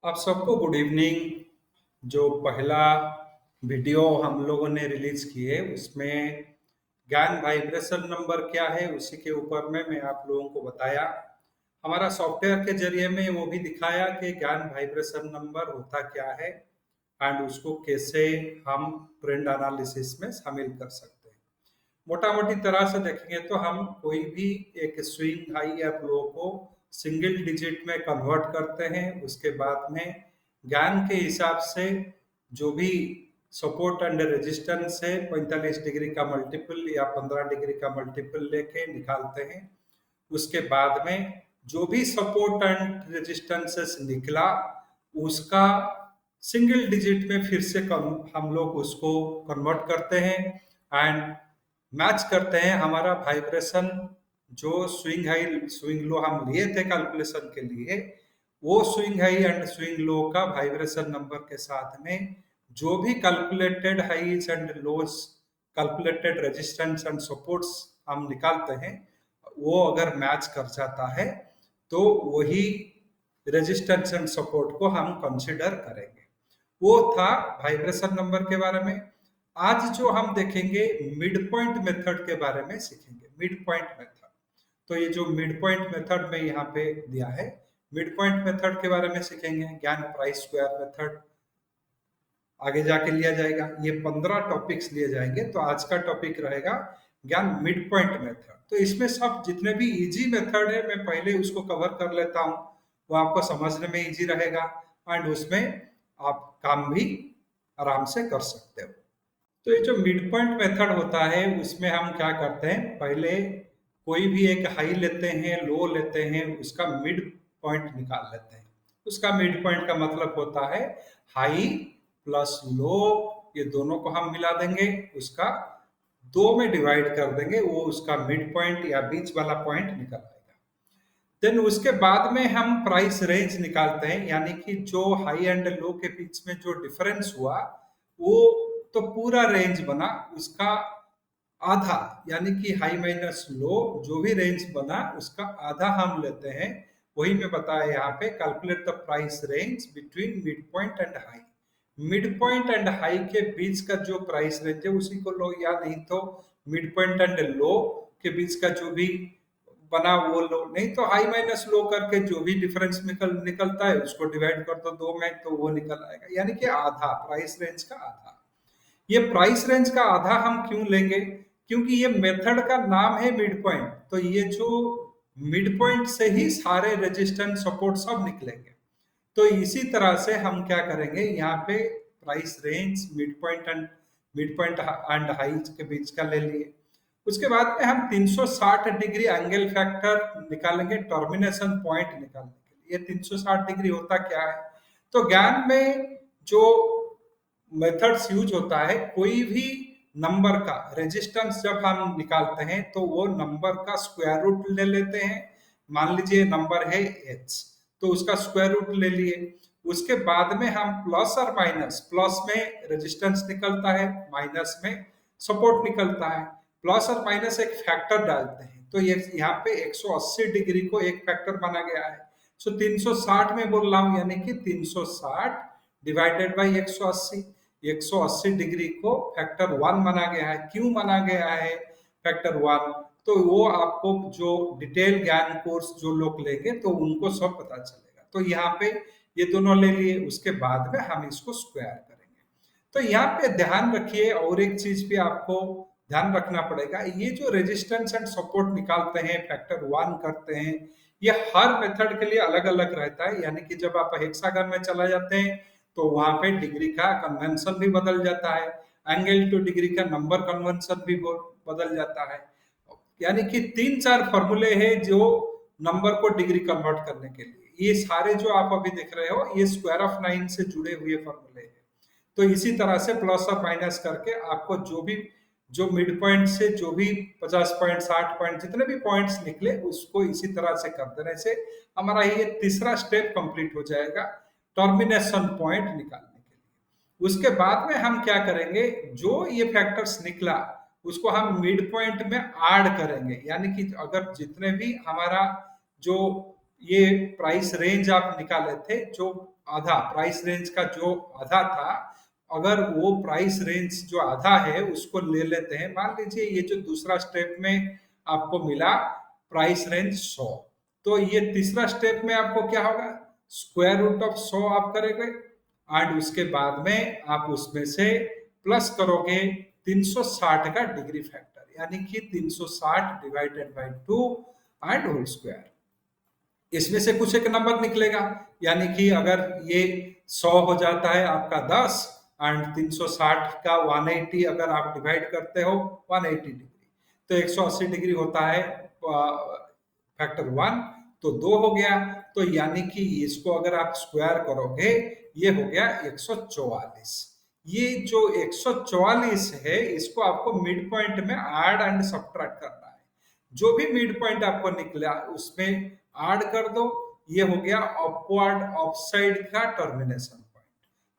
आप सबको good evening. जो पहला वीडियो हम लोगों ने रिलीज किए उसमें ज्ञान वाइब्रेशन नंबर क्या है उसी के ऊपर में मैं आप लोगों को बताया। हमारा सॉफ्टवेयर के जरिए में वो भी दिखाया कि ज्ञान वाइब्रेशन नंबर होता क्या है एंड उसको कैसे हम ट्रेंड एनालिसिस में शामिल कर सकते हैं। मोटा मोटी तरह से देखेंगे तो हम कोई भी एक स्विंग हाई या लो को सिंगल डिजिट में कन्वर्ट करते हैं। उसके बाद में ज्ञान के हिसाब से जो भी सपोर्ट एंड रेजिस्टेंस है 45 डिग्री का मल्टीपल या 15 डिग्री का मल्टीपल लेके निकालते हैं। उसके बाद में जो भी सपोर्ट एंड रेजिस्टेंसेस निकला उसका सिंगल डिजिट में फिर से हम लोग उसको कन्वर्ट करते हैं एंड मैच करते हैं हमारा वाइब्रेशन। जो स्विंग हाई स्विंग लो हम लिए थे कैलकुलेशन के लिए, वो swing high and swing low का वाइब्रेशन नंबर के साथ में जो भी calculated highs and loss, calculated resistance and supports हम निकालते हैं, वो अगर मैच कर जाता है तो वही रेजिस्टेंस एंड सपोर्ट को हम कंसिडर करेंगे। वो था वाइब्रेशन नंबर के बारे में। आज जो हम देखेंगे मिड पॉइंट मेथड के बारे में सीखेंगे। मिड पॉइंट मेथड, तो ये जो मिड पॉइंट मेथड में यहाँ पे दिया है, मिड पॉइंट मेथड के बारे में सीखेंगे। ज्ञान प्राइस स्क्वायर मेथड आगे जाके लिया जाएगा। ये 15 टॉपिक्स लिए जाएंगे। तो आज का टॉपिक रहेगा ज्ञान मिड पॉइंट मेथड। तो इसमें सब जितने भी इजी मेथड है मैं पहले उसको कवर कर लेता हूँ, वो आपको समझने में इजी रहेगा एंड उसमें आप काम भी आराम से कर सकते हो। तो ये जो मिड पॉइंट मेथड होता है उसमें हम क्या करते हैं, पहले कोई भी एक हाई लेते हैं, लो लेते हैं, उसका मिड पॉइंट निकाल लेते हैं। उसका मिड पॉइंट का मतलब होता है हाई प्लस लो, ये दोनों को हम मिला देंगे, उसका दो में डिवाइड कर देंगे, वो उसका मिड पॉइंट या बीच वाला पॉइंट निकल आएगा। देन उसके बाद में हम प्राइस रेंज निकालते हैं, यानी कि जो हाई एंड लो के बीच में जो डिफरेंस हुआ वो तो पूरा रेंज बना, उसका आधा, यानी कि हाई माइनस लो जो भी रेंज बना उसका आधा हम लेते हैं। वही मैं बताया यहाँ पे, calculate the price range between mid point and high. Mid point and high के बीच का जो प्राइस रेंज है उसी को लो, या नहीं तो मिड पॉइंट एंड लो के बीच का जो भी बना वो लो, नहीं तो हाई माइनस लो करके जो भी डिफरेंस निकलता है उसको डिवाइड कर दो दो में, तो वो निकल आएगा, यानी कि आधा, प्राइस रेंज का आधा। ये प्राइस रेंज का आधा हम क्यों लेंगे, क्योंकि ये मेथड का नाम है मिड पॉइंट। तो ये जो मिड पॉइंट से ही सारे रेजिस्टेंस सपोर्ट सब निकलेंगे। तो इसी तरह से हम क्या करेंगे, यहाँ पे price range mid point and high के बीच का ले लिए। उसके बाद में हम 360 डिग्री एंगल फैक्टर निकालेंगे टर्मिनेशन पॉइंट निकालने के लिए। ये 360 डिग्री होता क्या है, तो ज्ञान में जो मेथड्स यूज होता है, कोई भी नंबर का रेजिस्टेंस जब हम निकालते हैं तो वो नंबर का स्क्वायर रूट ले लेते हैं। मान लीजिए नंबर है h, तो उसका स्क्वायर रूट ले लिए। उसके बाद में हम प्लस और माइनस, प्लस में रेजिस्टेंस निकलता है, माइनस में सपोर्ट निकलता है, प्लस और माइनस एक फैक्टर डालते हैं। तो ये यहाँ पे 180 डिग्री को एक फैक्टर माना गया है। सो 360 में बोल रहा हूँ, यानी कि 360 डिवाइडेड बाई 180। 180 डिग्री को फैक्टर 1 माना गया है। क्यों माना गया है फैक्टर 1, तो वो आपको जो डिटेल ज्ञान कोर्स जो लोग लेंगे तो उनको सब पता चलेगा। तो यहाँ पे ये दोनों ले लिए, उसके बाद में हम इसको स्क्वायर करेंगे। तो यहाँ पे ध्यान रखिए, और एक चीज भी आपको ध्यान रखना पड़ेगा, ये जो रेजिस्टेंस एंड सपोर्ट निकालते हैं, फैक्टर 1 करते हैं, ये हर मेथड के लिए अलग अलग रहता है। यानी कि जब आप हेक्सागन में चला जाते हैं तो वहां पे डिग्री का कन्वेंशन भी बदल जाता है, एंगल टू डिग्री का नंबर कन्वेंशन भी बदल जाता है। यानी कि 3-4 फॉर्मूले हैं जो नंबर को डिग्री कन्वर्ट करने के लिए। ये सारे जो आप अभी देख रहे हो ये स्क्वायर ऑफ 9 से जुड़े हुए फॉर्मूले हैं। तो इसी तरह से प्लस और माइनस करके आपको जो मिड पॉइंट से जो भी 50 पॉइंट 60 पॉइंट जितने भी पॉइंट्स निकले उसको इसी तरह से कर देने से हमारा ये तीसरा स्टेप कंप्लीट हो जाएगा टर्मिनेशन पॉइंट निकालने के लिए। उसके बाद में हम क्या करेंगे, जो ये फैक्टर्स निकला उसको हम मिड पॉइंट में ऐड करेंगे। यानी कि अगर जितने भी हमारा जो ये प्राइस रेंज आप निकाले थे, जो आधा प्राइस रेंज का जो आधा था, अगर वो प्राइस रेंज जो आधा है उसको ले लेते हैं, मान लीजिए ये जो दूसरा स्टेप में आपको मिला प्राइस रेंज 100, तो ये तीसरा स्टेप में आपको क्या होगा, स्क्वायर रूट ऑफ 100 आप करेंगे एंड उसके बाद में आप उसमें से प्लस करोगे 360 का डिग्री फैक्टर, यानी कि 360 divided by 2 and whole square. इसमें से कुछ एक नंबर निकलेगा, यानी कि अगर ये 100 हो जाता है आपका 10 एंड 360 का 180 अगर आप डिवाइड करते हो 180 डिग्री, तो 180 डिग्री होता है फैक्टर 1, तो 2 हो गया, तो यानी कि इसको अगर आप स्क्वायर करोगे ये हो गया 144। ये जो 144 है इसको आपको मिड पॉइंट में ऐड एंड सब्ट्रैक्ट करना है, जो भी मिड पॉइंट आपको निकला उसमें ऐड कर दो, ये हो गया अपवर्ड ऑफसाइड का टर्मिनेशन पॉइंट,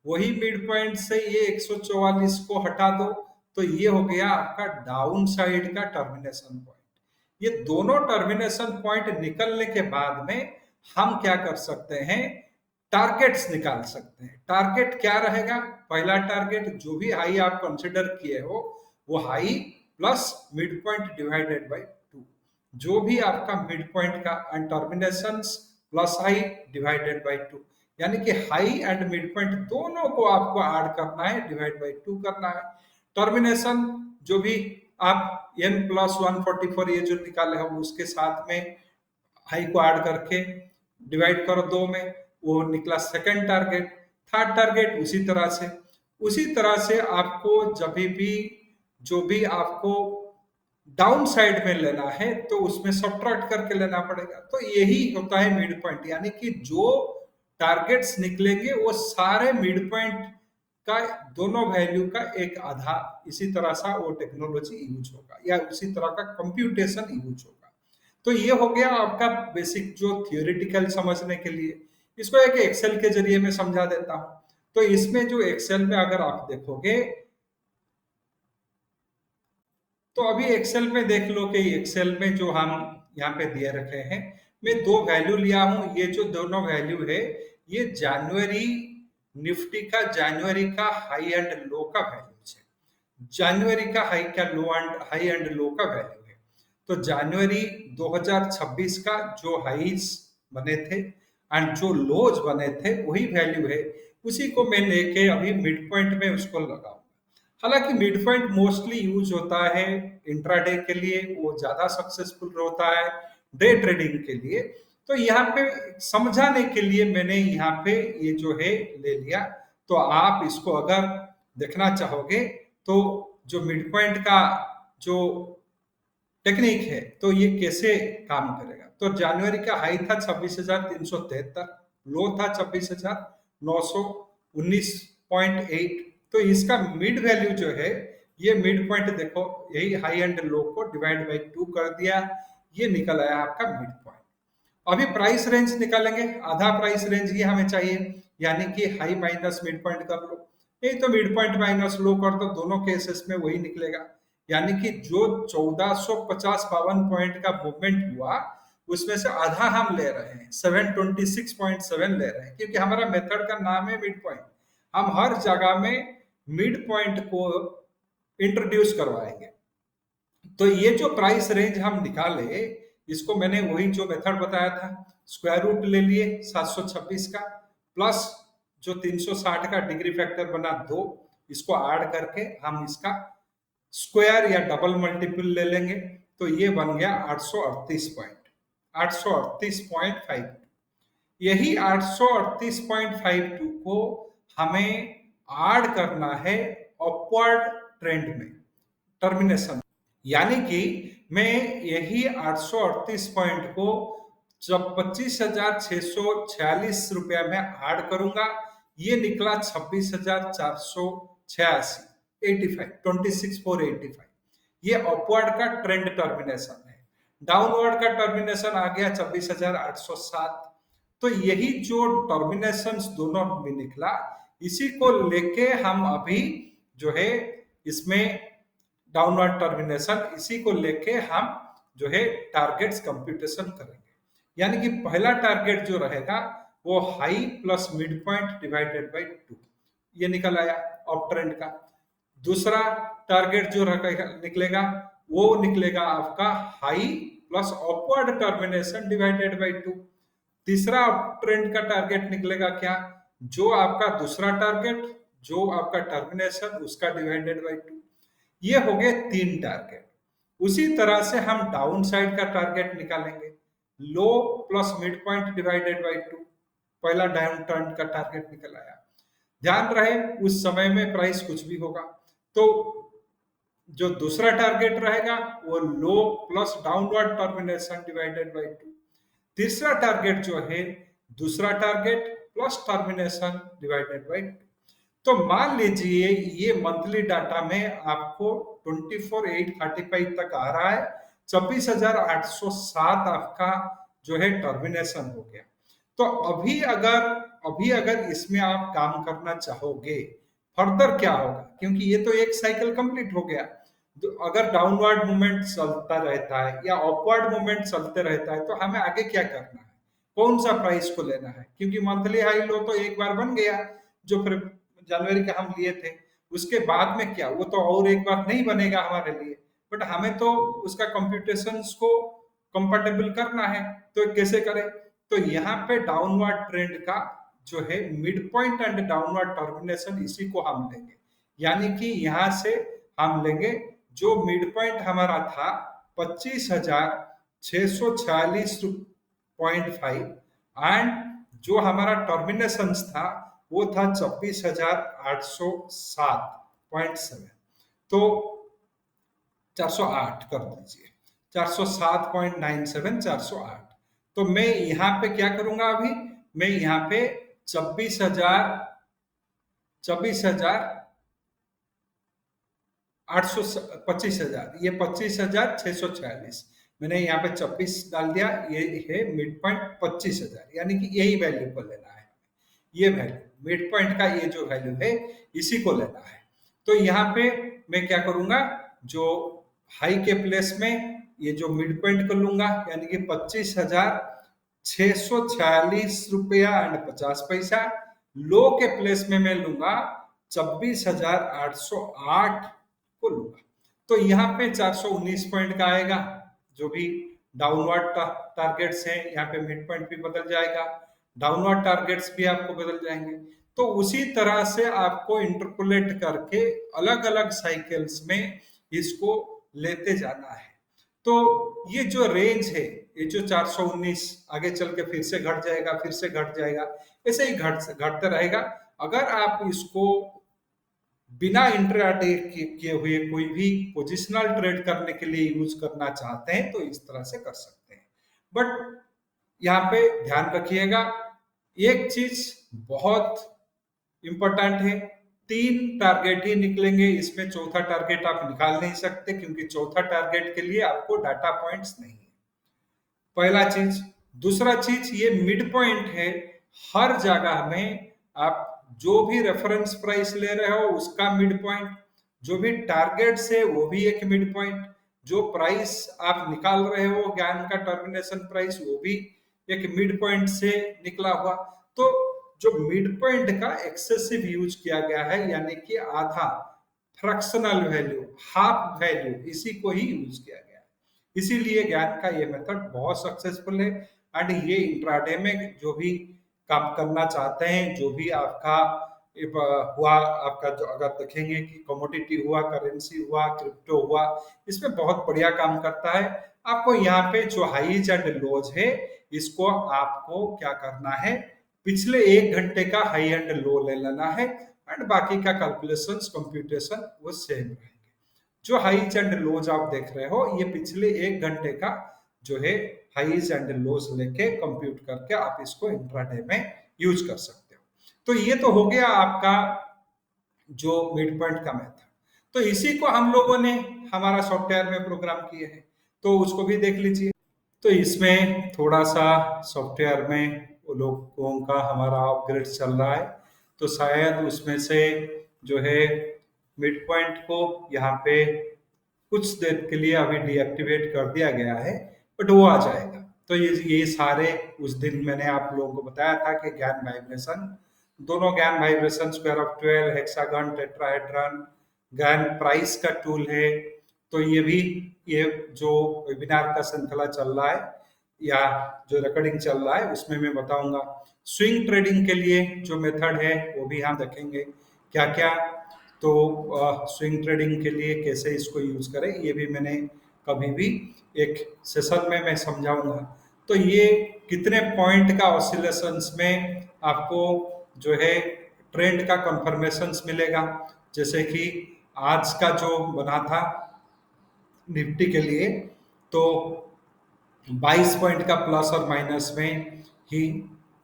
वही मिड पॉइंट से ये 144 को हटा दो, तो ये हो गया आपका डाउन साइड का टर्मिनेशन पॉइंट। ये दोनों टर्मिनेशन पॉइंट निकलने के बाद में हम क्या कर सकते हैं, टारगेट्स निकाल सकते हैं। टारगेट क्या रहेगा, पहला टारगेट जो भी हाई आप कंसिडर किए हो वो high plus mid point divided by 2, जो भी आपका मिड पॉइंट का and terminations plus high divided by 2, यानी कि हाई एंड मिड पॉइंट दोनों को आपको ऐड करना है, डिवाइड बाय 2 करना है। टर्मिनेशन जो भी आप n प्लस 144 ये जो निकाले हो उसके साथ में हाई को ऐड करके डिवाइड करो 2 में, वो निकला सेकंड टारगेट। थर्ड टारगेट उसी तरह से आपको जब भी जो भी आपको डाउन साइड में लेना है तो उसमें सब्ट्रैक्ट करके लेना पड़ेगा, तो यही होता है मिड पॉइंट, यानी कि जो टारगेट्स निकलेंगे वो सारे मिड पॉइंट का दोनों वैल्यू का एक आधा, इसी तरह सा वो टेक्नोलॉजी यूज होगा या उसी तरह का कंप्यूटेशन यूज होगा। तो ये हो गया आपका बेसिक जो थियोरेटिकल समझने के लिए। इसको एक एक्सेल के जरिए में समझा देता हूं। तो इसमें जो एक्सेल में अगर आप देखोगे तो अभी एक्सेल में देख लो कि एक्सेल में जो हम यहाँ पे दिए रखे हैं, मैं दो वैल्यू लिया हूं, ये जो दोनों वैल्यू है ये जनवरी निफ्टी का जनवरी का हाई एंड लो का वैल्यू है, जनवरी का हाई एंड लो का वैल्यू है। तो जनवरी 2026 का जो हाईज बने थे एंड जो लोज बने थे वही वैल्यू है, उसी को मैं लेके अभी मिड पॉइंट में उसको लगाऊंगा। हालांकि मिड पॉइंट मोस्टली यूज होता है इंट्राडे के लिए, वो ज्यादा सक्सेसफुल होता है डे ट्रेडिंग के लिए। तो यहाँ पे समझाने के लिए मैंने यहाँ पे ये जो है ले लिया। तो आप इसको अगर देखना चाहोगे तो जो मिड पॉइंट का जो टेक्निक है तो ये कैसे काम करेगा, तो जनवरी का हाई था 26,373, लो था 26,919.8, तो इसका मिड वैल्यू जो है ये मिड पॉइंट देखो, यही हाई एंड लो को डिवाइड बाई 2 कर दिया, ये निकल आया आपका मिड पॉइंट। अभी प्राइस रेंज निकालेंगे, आधा प्राइस रेंज ही हमें चाहिए, यानी कि हाई माइनस मिड पॉइंट कर लो, नहीं तो मिड पॉइंट माइनस लो कर दो, दोनों केसेस में वही निकलेगा। यानी कि जो 1450-52 पॉइंट का मूवमेंट हुआ उसमें से आधा हम ले रहे हैं, 726.7 ले रहे हैं, क्योंकि हमारा मेथड का नाम है मिड पॉइंट। हम हर जगह में मिड पॉइंट को इंट्रोड्यूस करवाएंगे। तो ये जो प्राइस रेंज हम निकाले, इसको मैंने वही जो मेथड बताया था, स्क्वायर रूट ले लिए 726 का प्लस जो 360 का डिग्री फैक्टर बना 2, इसको ऐड करके हम इसका स्क्वायर या डबल मल्टीपल ले लेंगे, तो ये बन गया 838.52। यही 838.52 को हमें ऐड करना है अपवर्ड ट्रेंड में, टर्मिनेशन, यानी कि मैं यही 838 पॉइंट को जब 25,646 रुपया में ऐड करूंगा, ये निकला 26,486, 26,485, ये अपवर्ड का ट्रेंड टर्मिनेशन है। डाउनवर्ड का टर्मिनेशन आ गया 26,807। तो यही जो टर्मिनेशन दोनों में निकला, इसी को लेके हम अभी जो है इसमें डाउनवर्ड टर्मिनेशन, इसी को लेके हम जो है टारगेट्स कंप्यूटेशन करेंगे। यानी कि पहला टारगेट जो रहेगा वो high plus mid point divided by 2, ये निकल आया अप ट्रेंड का। दूसरा टारगेट जो निकलेगा वो निकलेगा आपका high plus upward termination divided by 2। तीसरा ट्रेंड का टारगेट निकलेगा क्या, जो आपका दूसरा टारगेट, जो आपका टर्मिनेशन उसका डिवाइडेड बाई 2। ये हो गए 3 टारगेट। उसी तरह से हम डाउन साइड का टारगेट निकालेंगे, low plus mid point divided by 2, पहला डाउन टर्न का टारगेट निकल आया। ध्यान रहे उस समय में प्राइस कुछ भी होगा, तो जो दूसरा टारगेट रहेगा वो low plus downward termination divided by 2। तीसरा टारगेट जो है दूसरा target plus termination divided by 2। तो मान लीजिए ये मंथली डाटा में आपको 24,835 तक आ रहा है, 24,807 आपका जो है टर्मिनेशन हो गया। तो अभी अगर इसमें आप काम करना चाहोगे, फर्दर क्या होगा, क्योंकि ये तो एक साइकिल कंप्लीट हो गया। तो अगर डाउनवर्ड मूवमेंट चलता रहता है या अपवर्ड मूवमेंट चलते रहता है तो हमें आगे क्या करना है, कौन सा प्राइस को लेना है, क्योंकि मंथली हाई लो तो एक बार बन गया जो फिर जनवरी का हम लिए थे, उसके बाद में क्या, वो तो और एक बार नहीं बनेगा हमारे लिए, बट हमें तो उसका कंप्यूटेशंस को कंपेटेबल करना है, तो कैसे करें। तो यहाँ पे डाउनवर्ड ट्रेंड का जो है mid point and downward termination इसी को हम लेंगे, यानी कि यहाँ से हम लेंगे जो मिड पॉइंट हमारा था 25,646.5 एंड जो हमारा टर्मिनेशन था वो था 24,807.7, तो 408 कर दीजिए, 407.97, 408। तो मैं यहाँ पे क्या करूंगा, अभी मैं यहाँ पे 25,000 ये 25,646, मैंने यहाँ पे 26 डाल दिया, ये है मिड पॉइंट 25,000, यानी कि यही वैल्यू को लेना है, ये वैल्यू मिड पॉइंट का ये जो वैल्यू है इसी को लेना है। तो यहाँ पे मैं क्या करूंगा, जो हाई के प्लेस में ये जो मिड पॉइंट कर लूंगा, यानी कि 25,646 रुपया एंड 50 पैसा। लो के प्लेस में मैं लूंगा 26,808 को लूंगा, तो यहाँ पे 419 पॉइंट का आएगा। जो भी डाउनवर्ड टारगेट्स हैं यहाँ पे मिड पॉइंट भी बदल जाएगा, डाउनवर्ड टारगेट्स भी आपको बदल जाएंगे। तो उसी तरह से आपको इंटरपोलेट करके अलग अलग साइकिल्स में इसको लेते जाना है। तो ये जो रेंज है, ये जो 419 आगे चल के फिर से घट जाएगा, फिर से घट जाएगा, ऐसे ही घटते रहेगा। अगर आप इसको बिना इंट्राडे किए हुए कोई भी पोजिशनल ट्रेड करने के लिए यूज करना चाहते हैं तो इस तरह से कर सकते हैं। बट यहाँ पे ध्यान रखिएगा, एक चीज बहुत इंपॉर्टेंट है, 3 टारगेट ही निकलेंगे, इसमें चौथा टारगेट आप निकाल नहीं सकते, क्योंकि चौथा टारगेट के लिए आपको डाटा पॉइंट्स नहीं है, पहला चीज। दूसरा चीज, ये मिड पॉइंट है, हर जगह में आप जो भी रेफरेंस प्राइस ले रहे हो उसका मिड पॉइंट, जो भी टारगेट्स है वो भी एक मिड पॉइंट, जो प्राइस आप निकाल रहे हो ज्ञान का टर्मिनेशन प्राइस वो भी एक मिड पॉइंट से निकला हुआ। तो जो मिड पॉइंट का एक्सेसिव यूज किया गया है, यानी कि आधा, फ्रैक्शनल वैल्यू, हाफ वैल्यू, इसी को ही यूज किया गया है। इसीलिए ज्ञान का ये मेथड बहुत सक्सेसफुल है एंड ये इंट्राडे में जो भी काम करना चाहते हैं, जो भी आपका हुआ, आपका जो अगर देखेंगे कि कमोडिटी हुआ, करेंसी हुआ, क्रिप्टो हुआ, इसमें बहुत बढ़िया काम करता है। आपको यहाँ पे जो हाईज एंड लोज है इसको आपको क्या करना है, पिछले 1 घंटे का हाई एंड लो ले लेना है एंड बाकी का कैलकुलेशंस कंप्यूटेशन वो सेम रहेंगे। जो हाईज एंड लोज आप देख रहे हो ये पिछले 1 घंटे का जो है हाईज एंड लोज लेके कंप्यूट करके आप इसको इंट्राडे में यूज कर सकते हो। तो ये तो हो गया आपका जो मिड पॉइंट का मेथड। तो इसी को हम लोगों ने हमारा सॉफ्टवेयर में प्रोग्राम किए हैं, तो उसको भी देख लीजिए। तो इसमें थोड़ा सा सॉफ्टवेयर में वो लोगों का हमारा अपग्रेड चल रहा है, तो शायद उसमें से जो है मिड पॉइंट को यहाँ पे कुछ देर के लिए अभी डीएक्टिवेट कर दिया गया है, बट वो आ जाएगा। तो ये सारे उस दिन मैंने आप लोगों को बताया था कि ज्ञान वाइब्रेशन, दोनों ज्ञान vibration, square of 12, hexagon, tetrahedron, ज्ञान प्राइस का टूल है। तो ये भी, ये जो वेबिनार का श्रृंखला चल रहा है या जो रिकॉर्डिंग चल रहा है उसमें मैं बताऊंगा। स्विंग ट्रेडिंग के लिए जो मेथड है वो भी हम देखेंगे क्या क्या। तो स्विंग ट्रेडिंग के लिए कैसे इसको यूज करें ये भी मैंने कभी भी एक सेशन में मैं समझाऊंगा। तो ये कितने पॉइंट का ऑसिलेशंस में आपको जो है ट्रेंड का कंफर्मेशन मिलेगा। जैसे कि आज का जो बना था निफ्टी के लिए, तो 22 पॉइंट का प्लस और माइनस में ही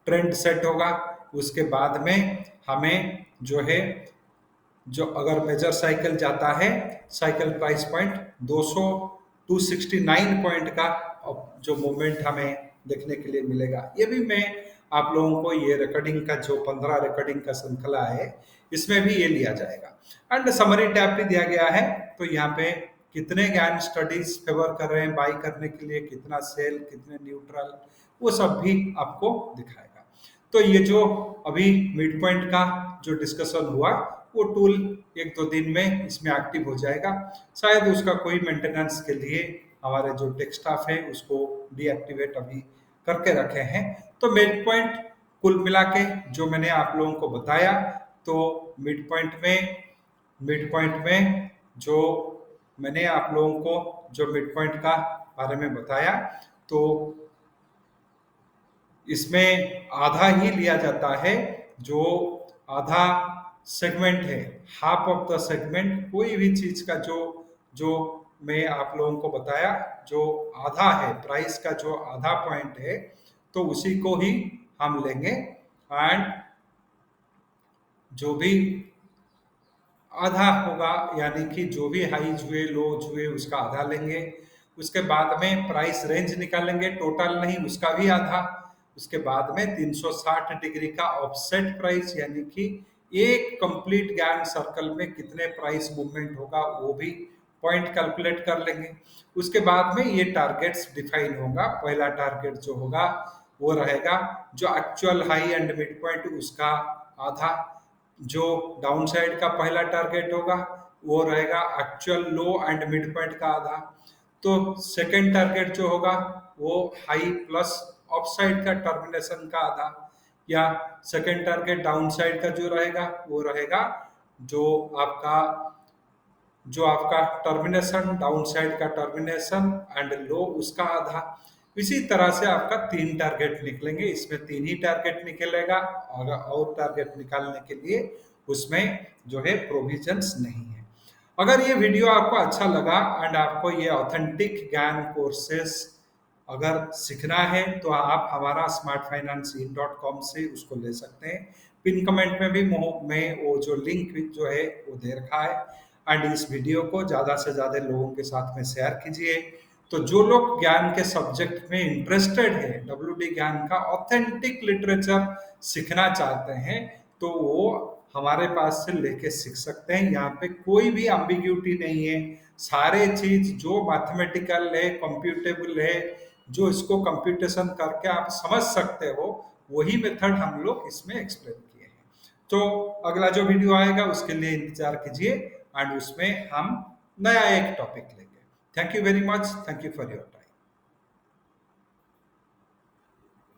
ट्रेंड सेट होगा। उसके बाद में हमें जो है, जो अगर मेजर साइकिल जाता है, साइकिल प्राइस पॉइंट 200 269 पॉइंट का जो मूवमेंट हमें देखने के लिए मिलेगा। ये भी मैं आप लोगों को, ये रिकॉर्डिंग का जो 15 रिकॉर्डिंग का श्रृंखला है इसमें भी ये लिया जाएगा। एंड समरी टैब भी दिया गया है। तो यहाँ पे कितने ज्ञान स्टडीज फेवर कर रहे हैं बाई करने के लिए, कितना सेल, कितने न्यूट्रल, वो सब भी आपको दिखाएगा। तो ये जो अभी मिड पॉइंट का जो डिस्कशन हुआ, वो टूल एक दो दिन में इसमें एक्टिव हो जाएगा। शायद उसका कोई मेंटेनेंस के लिए हमारे जो टेक स्टाफ है उसको डीएक्टिवेट अभी करके रखे हैं। तो मिड पॉइंट कुल मिला के जो मैंने आप लोगों को बताया, तो मिड पॉइंट में जो मैंने आप लोगों को जो मिड पॉइंट का बारे में बताया, तो इसमें आधा ही लिया जाता है। जो आधा सेगमेंट है, हाफ ऑफ द सेगमेंट, कोई भी चीज का जो जो मैं आप लोगों को बताया, जो आधा है प्राइस का, जो आधा पॉइंट है, तो उसी को ही हम लेंगे। एंड जो भी आधा होगा, यानी कि जो भी हाईज हुए, लोज हुए, उसका आधा लेंगे। उसके बाद में प्राइस रेंज निकालेंगे, टोटल नहीं, उसका भी आधा। उसके बाद में 360 डिग्री का ऑफसेट प्राइस, यानी कि एक कंप्लीट ज्ञान सर्कल में कितने प्राइस मूवमेंट होगा वो भी पॉइंट कैलकुलेट कर लेंगे। उसके बाद में ये टारगेट्स डिफाइन होगा। पहला टारगेट जो होगा वो रहेगा जो actual high and mid point, उसका आधा। जो डाउन साइड का पहला टारगेट होगा वो रहेगा actual low and mid point का आधा। तो सेकंड टारगेट जो होगा वो हाई प्लस अप साइड का टर्मिनेशन का आधा, या सेकंड टारगेट डाउन साइड का जो रहेगा वो रहेगा जो आपका टर्मिनेशन, डाउन साइड का टर्मिनेशन एंड लो, उसका आधा। इसी तरह से आपका 3 टारगेट निकलेंगे। इसमें 3 ही टारगेट निकलेगा, और टारगेट निकालने के लिए उसमें जो है प्रोविजंस नहीं है। अगर ये वीडियो आपको अच्छा लगा एंड आपको ये ऑथेंटिक ज्ञान कोर्सेस अगर सीखना है, तो आप हमारा smartfinance.com से उसको ले सकते हैं। पिन कमेंट में भी मैं वो जो लिंक जो है वो दे रखा है। एंड इस वीडियो को ज़्यादा से ज़्यादा लोगों के साथ में शेयर कीजिए। तो जो लोग ज्ञान के सब्जेक्ट में इंटरेस्टेड है, डब्ल्यूडी ज्ञान का ऑथेंटिक लिटरेचर सीखना चाहते हैं, तो वो हमारे पास से लेके सीख सकते हैं। यहाँ पे कोई भी एम्बिग्यूटी नहीं है। सारे चीज जो मैथमेटिकल है, कंप्यूटेबल है, जो इसको कंप्यूटेशन करके आप समझ सकते हो, वही मेथड हम लोग इसमें एक्सप्लेन किए हैं। तो अगला जो वीडियो आएगा उसके लिए इंतजार कीजिए, एंड उसमें हम नया एक टॉपिक लेंगे। Thank you very much, thank you for your time.